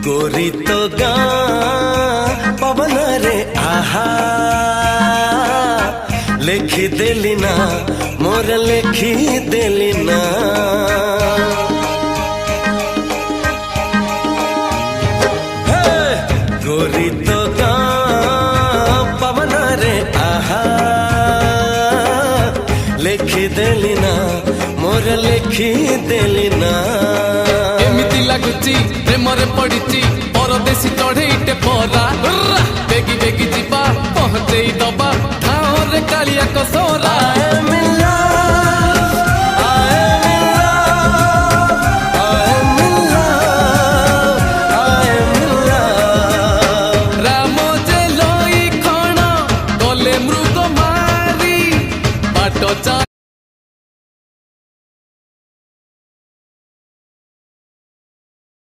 गोरी तो गाँ पवन रे आहा लेखी देली ना मोर लेखी देली ना गोरी तो गाँ पवन रे आहा लेखी देली ना मोर लेखी देली ना एमिति लागुची प्रेमरे पड़िची परदेशी चढ़ेईटे परा बेगी बेगी जीवा पहुंचेई दबा ठाओ रे कालिया कसोरा मिला